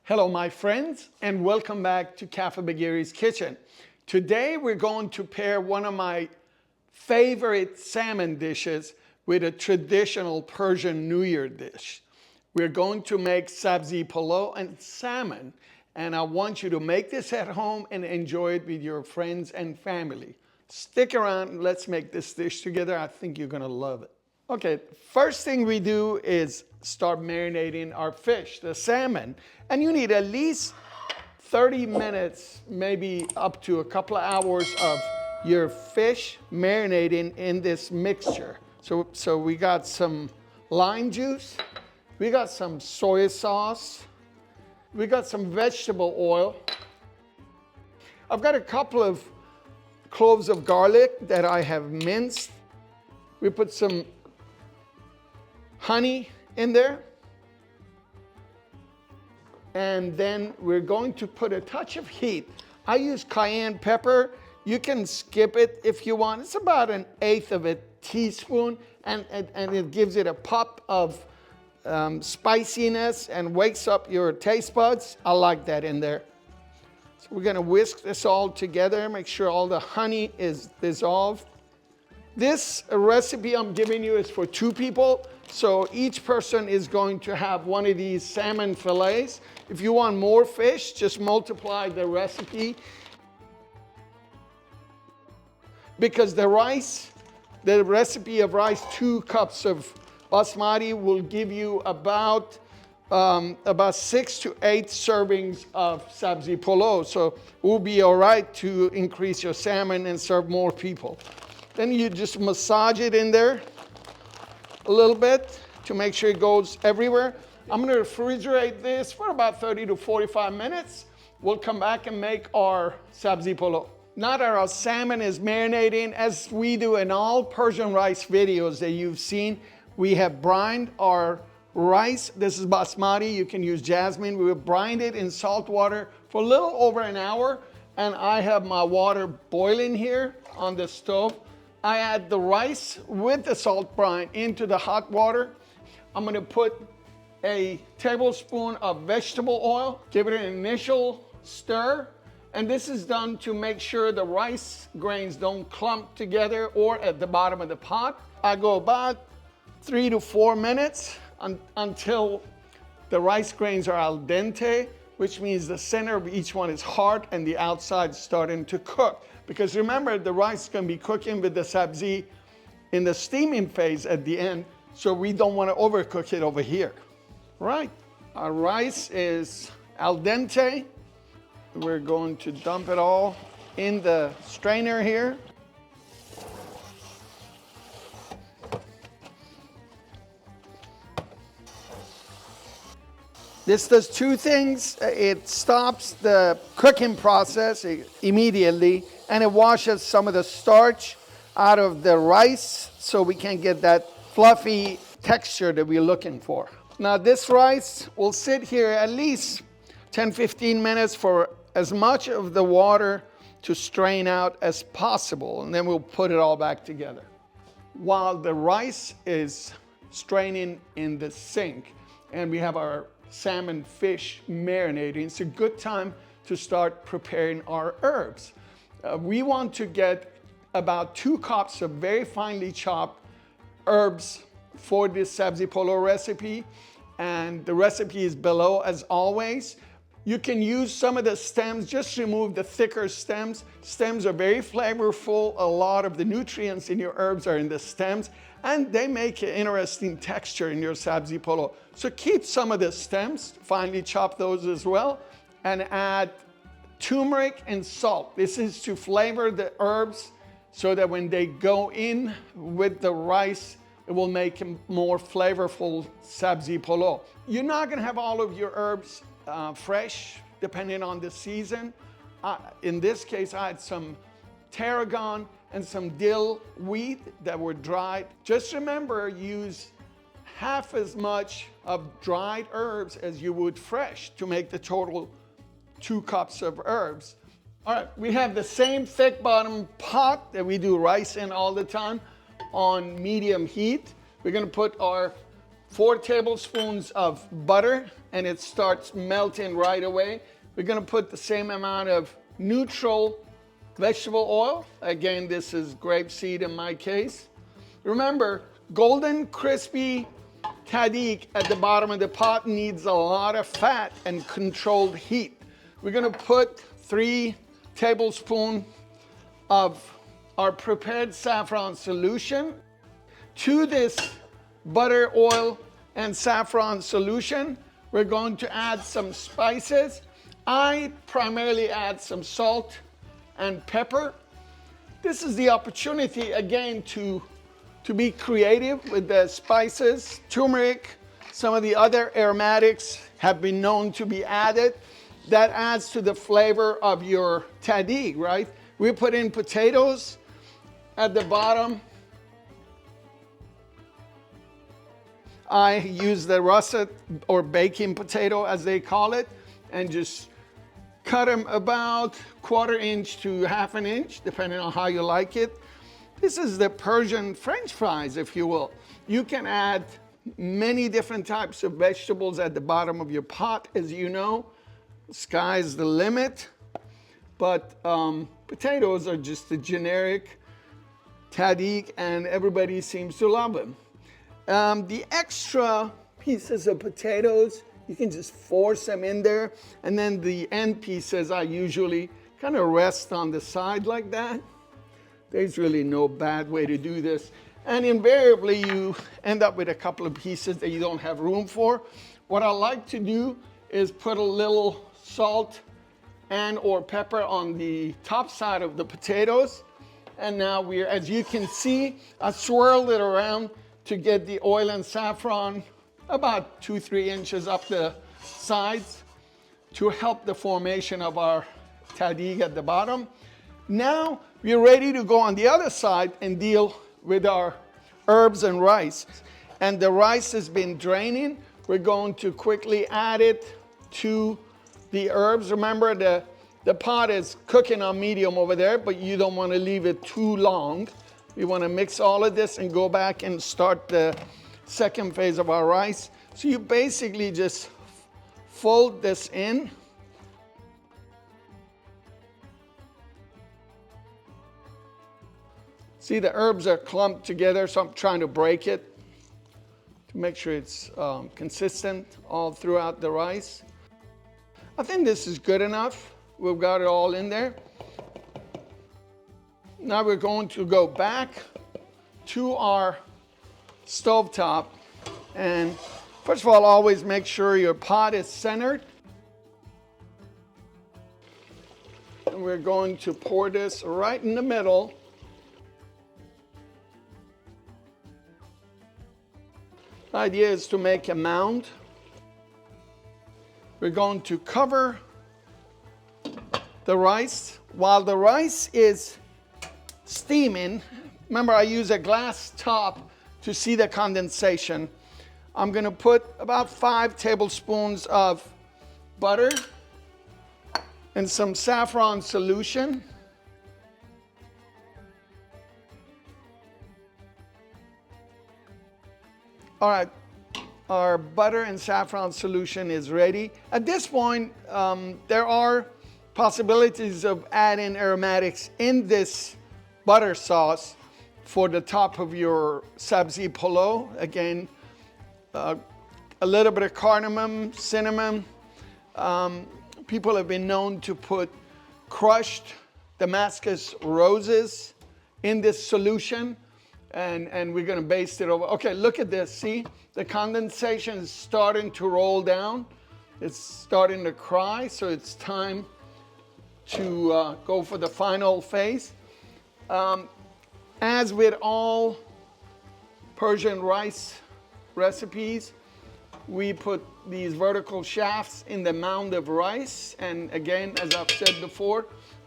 Hello, my friends, and welcome back to Cafe Bagheri's kitchen. Today, we're going to pair one of my favorite salmon dishes with a traditional Persian New Year dish. We're going to make Sabzee Polow and Salmon, and I want you to make this at home and enjoy it with your friends and family. Stick around and let's make this dish together. I think you're gonna love it. Okay, first thing we do is start marinating our fish, the salmon. And you need at least 30 minutes, maybe up to a couple of hours of your fish marinating in this mixture. So we got some lime juice, we got some soy sauce, we got some vegetable oil. I've got a couple of cloves of garlic that I have minced. We put some honey in there. And then we're going to put a touch of heat. I use cayenne pepper. You can skip it if you want. It's about 1/8 of a teaspoon, and it gives it a pop of spiciness and wakes up your taste buds. I like that in there. So we're gonna whisk this all together, make sure all the honey is dissolved. This recipe I'm giving you is for 2 people, so each person is going to have one of these salmon fillets. If you want more fish, just multiply the recipe. Because the recipe of rice, 2 cups of basmati will give you about 6 to 8 servings of Sabzee Polow. So it will be all right to increase your salmon and serve more people. Then you just massage it in there a little bit to make sure it goes everywhere. I'm gonna refrigerate this for about 30 to 45 minutes. We'll come back and make our Sabzee Polow. Now that our salmon is marinating, as we do in all Persian rice videos that you've seen, we have brined our rice. This is basmati, you can use jasmine. We will brine it in salt water for a little over an hour, and I have my water boiling here on the stove. I add the rice with the salt brine into the hot water. I'm gonna put a tablespoon of vegetable oil, give it an initial stir, and this is done to make sure the rice grains don't clump together or at the bottom of the pot. I go about 3 to 4 minutes until the rice grains are al dente, which means the center of each one is hard and the outside is starting to cook. Because remember, the rice is gonna be cooking with the sabzi in the steaming phase at the end, so we don't wanna overcook it over here. Right, our rice is al dente. We're going to dump it all in the strainer here. This does 2 things. It stops the cooking process immediately, and it washes some of the starch out of the rice so we can get that fluffy texture that we're looking for. Now this rice will sit here at least 10-15 minutes for as much of the water to strain out as possible, and then we'll put it all back together. While the rice is straining in the sink and we have our salmon fish marinating, it's a good time to start preparing our herbs. We want to get about 2 cups of very finely chopped herbs for this Sabzee Polow recipe, and the recipe is below as always. You can use some of the stems, just remove the thicker stems. Stems are very flavorful. A lot of the nutrients in your herbs are in the stems, and they make an interesting texture in your Sabzee Polow. So keep some of the stems, finely chop those as well, and add turmeric and salt. This is to flavor the herbs so that when they go in with the rice, it will make a more flavorful Sabzee Polow. You're not gonna have all of your herbs fresh, depending on the season. In this case, I had some tarragon and some dill wheat that were dried. Just remember, use half as much of dried herbs as you would fresh to make the total 2 cups of herbs. All right, we have the same thick bottom pot that we do rice in all the time on medium heat. We're gonna put our 4 tablespoons of butter, and it starts melting right away. We're gonna put the same amount of neutral vegetable oil. Again, this is grapeseed in my case. Remember, golden crispy tahdig at the bottom of the pot needs a lot of fat and controlled heat. We're gonna put 3 tablespoons of our prepared saffron solution. To this butter, oil, and saffron solution, we're going to add some spices. I primarily add some salt and pepper. This is the opportunity again to be creative with the spices. Turmeric, some of the other aromatics have been known to be added. That adds to the flavor of your tahdig, right? We put in potatoes at the bottom. I use the russet or baking potato as they call it, and just cut them about 1/4 inch to 1/2 inch, depending on how you like it. This is the Persian French fries, if you will. You can add many different types of vegetables at the bottom of your pot, as you know. The sky's the limit. But potatoes are just a generic tahdig, and everybody seems to love them. The extra pieces of potatoes, you can just force them in there, and then the end pieces I usually kind of rest on the side like that. There's really no bad way to do this. And invariably you end up with a couple of pieces that you don't have room for. What I like to do is put a little salt and or pepper on the top side of the potatoes. And now as you can see, I swirled it around to get the oil and saffron about 2-3 inches up the sides to help the formation of our tahdig at the bottom. Now we're ready to go on the other side and deal with our herbs and rice. And the rice has been draining. We're going to quickly add it to the herbs. Remember, the pot is cooking on medium over there, but you don't want to leave it too long. We want to mix all of this and go back and start the second phase of our rice. So you basically just fold this in. See, the herbs are clumped together, so I'm trying to break it to make sure it's consistent all throughout the rice. I think this is good enough. We've got it all in there. Now we're going to go back to our stovetop, and first of all, always make sure your pot is centered. And we're going to pour this right in the middle. The idea is to make a mound. We're going to cover the rice. While the rice is steaming, remember I use a glass top to see the condensation. I'm gonna put about 5 tablespoons of butter and some saffron solution. All right, our butter and saffron solution is ready. At this point, there are possibilities of adding aromatics in this butter sauce for the top of your Sabzee Polow. Again, a little bit of cardamom, cinnamon. People have been known to put crushed Damascus roses in this solution. And we're gonna baste it over. Okay, look at this, see? The condensation is starting to roll down. It's starting to cry, so it's time to go for the final phase. As with all Persian rice recipes, we put these vertical shafts in the mound of rice. And again, as I've said before,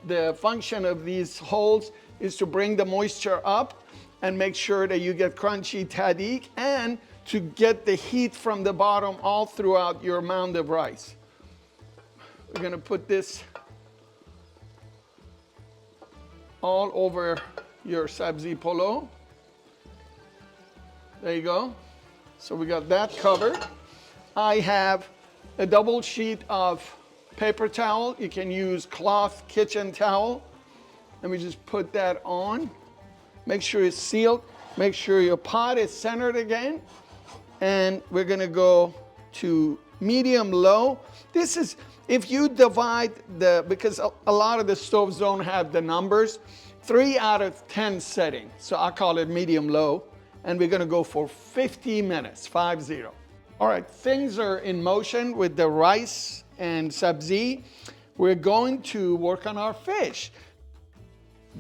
the function of these holes is to bring the moisture up and make sure that you get crunchy tahdig and to get the heat from the bottom all throughout your mound of rice. We're gonna put this all over your Sabzee Polow. There you go. So we got that covered. I have a double sheet of paper towel. You can use cloth kitchen towel. Let me just put that on. Make sure it's sealed. Make sure your pot is centered again. And we're gonna go to medium low. This is, if you divide because a lot of the stoves don't have the numbers, 3 out of 10 setting. So I call it medium low. And we're gonna go for 50 minutes, 50. All right, things are in motion with the rice and sabzi. We're going to work on our fish.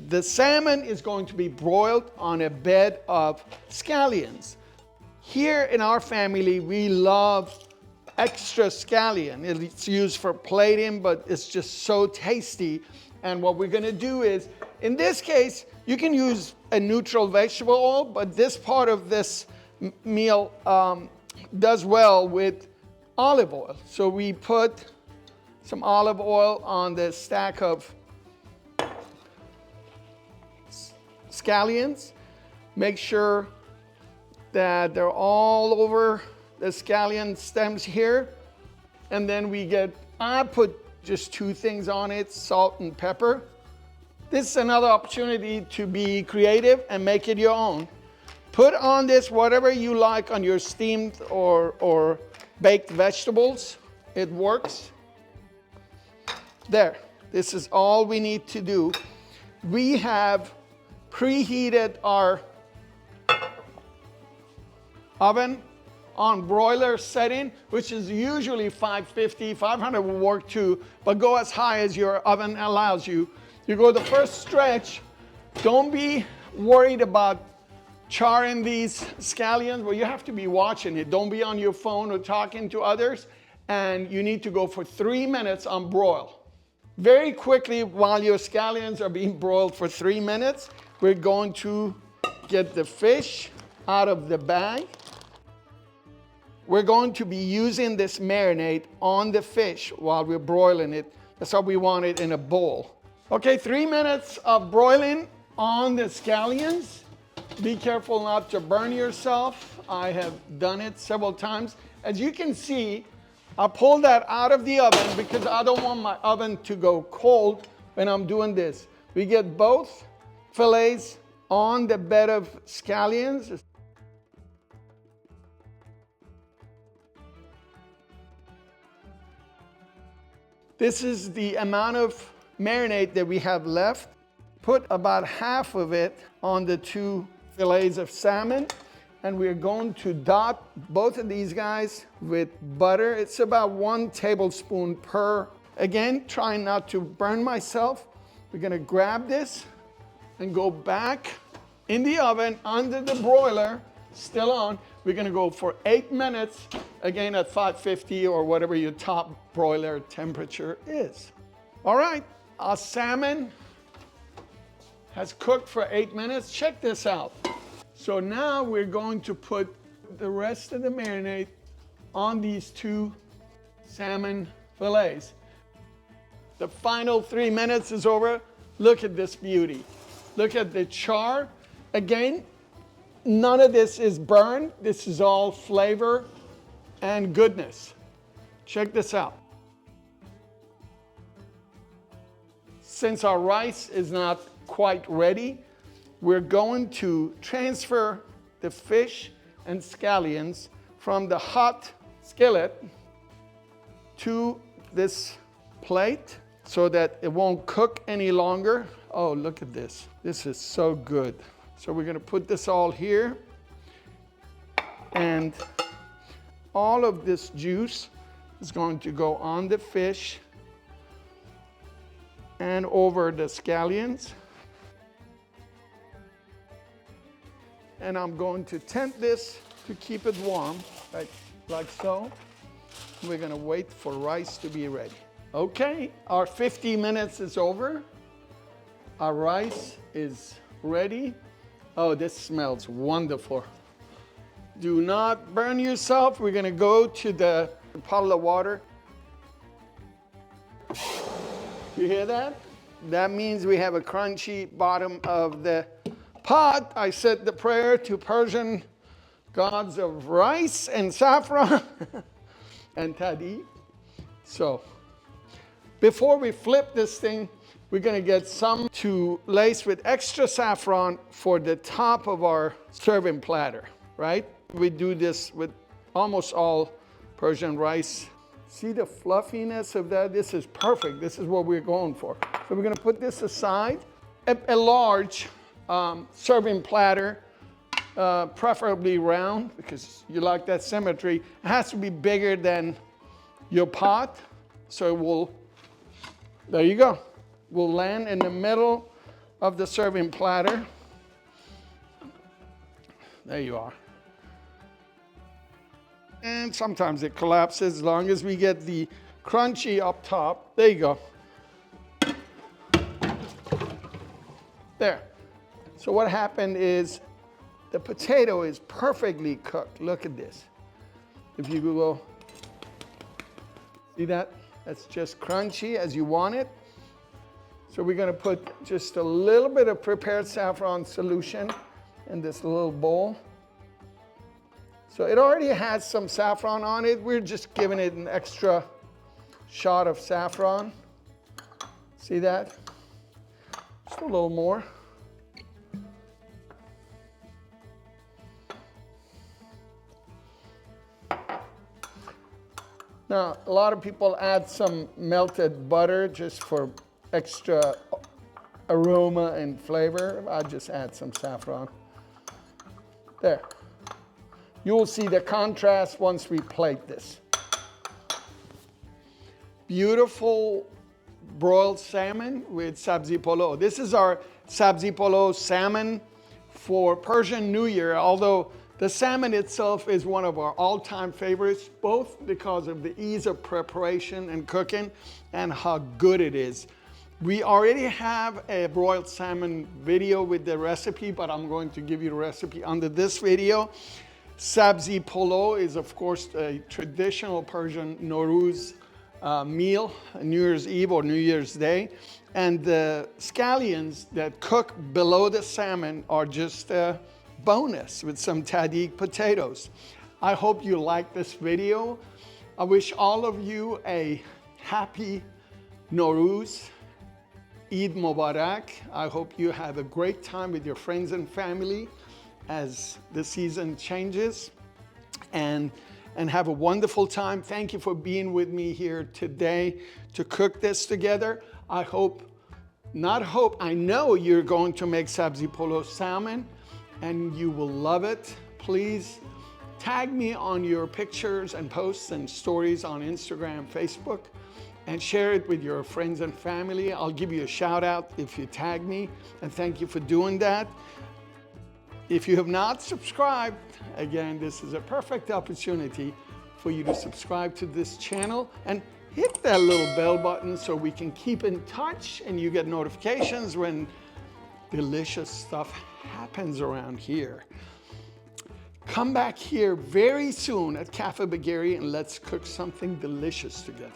The salmon is going to be broiled on a bed of scallions. Here in our family, we love extra scallion. It's used for plating, but it's just so tasty. And what we're gonna do is, in this case, you can use a neutral vegetable oil, but this part of this meal does well with olive oil. So we put some olive oil on the stack of scallions. Make sure that they're all over the scallion stems here. And then I put just 2 things on it, salt and pepper. This is another opportunity to be creative and make it your own. Put on this whatever you like on your steamed or baked vegetables. It works. There, this is all we need to do. We have preheated our oven on broiler setting, which is usually 550, 500 will work too, but go as high as your oven allows you. You go the first stretch. Don't be worried about charring these scallions, but you have to be watching it. Don't be on your phone or talking to others, and you need to go for 3 minutes on broil. Very quickly, while your scallions are being broiled for 3 minutes, we're going to get the fish out of the bag. We're going to be using this marinade on the fish while we're broiling it. That's how we want it in a bowl. Okay, 3 minutes of broiling on the scallions. Be careful not to burn yourself. I have done it several times. As you can see, I pulled that out of the oven because I don't want my oven to go cold when I'm doing this. We get both fillets on the bed of scallions. This is the amount of marinade that we have left. Put about half of it on the 2 fillets of salmon, and we're going to dot both of these guys with butter. It's about 1 tablespoon per. Again, trying not to burn myself. We're gonna grab this and go back in the oven under the broiler, still on. We're gonna go for 8 minutes, again at 550 or whatever your top broiler temperature is. All right, our salmon has cooked for 8 minutes. Check this out. So now we're going to put the rest of the marinade on these 2 salmon fillets. The final 3 minutes is over. Look at this beauty. Look at the char. Again, none of this is burned. This is all flavor and goodness. Check this out. Since our rice is not quite ready, we're going to transfer the fish and scallions from the hot skillet to this plate so that it won't cook any longer. Oh, look at this. This is so good. So we're gonna put this all here, and all of this juice is going to go on the fish and over the scallions. And I'm going to tent this to keep it warm, like so. We're gonna wait for rice to be ready. Okay, our 50 minutes is over. Our rice is ready. Oh, this smells wonderful. Do not burn yourself. We're gonna go to the puddle of water. You hear that? That means we have a crunchy bottom of the pot. I said the prayer to Persian gods of rice and saffron and tahdig. So before we flip this thing, we're gonna get some to lace with extra saffron for the top of our serving platter, right? We do this with almost all Persian rice. See the fluffiness of that? This is perfect. This is what we're going for. So we're gonna put this aside. A large serving platter, preferably round because you like that symmetry. It has to be bigger than your pot, so it will, there you go. Will land in the middle of the serving platter. There you are. And sometimes it collapses as long as we get the crunchy up top. There you go. There. So what happened is the potato is perfectly cooked. Look at this. If you go, see that? That's just crunchy as you want it. So we're gonna put just a little bit of prepared saffron solution in this little bowl. So it already has some saffron on it. We're just giving it an extra shot of saffron. See that? Just a little more. Now, a lot of people add some melted butter just for extra aroma and flavor. I just add some saffron. There. You will see the contrast once we plate this. Beautiful broiled salmon with Sabzee Polow. This is our Sabzee Polow salmon for Persian New Year, although the salmon itself is one of our all-time favorites, both because of the ease of preparation and cooking and how good it is. We already have a broiled salmon video with the recipe, but I'm going to give you the recipe under this video. Sabzee Polow is, of course, a traditional Persian Nowrooz meal, New Year's Eve or New Year's Day. And the scallions that cook below the salmon are just a bonus with some tahdig potatoes. I hope you like this video. I wish all of you a happy Nowrooz, Eid Mubarak. I hope you have a great time with your friends and family as the season changes, and have a wonderful time. Thank you for being with me here today to cook this together. I know you're going to make Sabzee Polow salmon and you will love it. Please tag me on your pictures and posts and stories on Instagram, Facebook, and share it with your friends and family. I'll give you a shout out if you tag me, and thank you for doing that. If you have not subscribed, again, this is a perfect opportunity for you to subscribe to this channel and hit that little bell button so we can keep in touch and you get notifications when delicious stuff happens around here. Come back here very soon at Cafe Bagheri and let's cook something delicious together.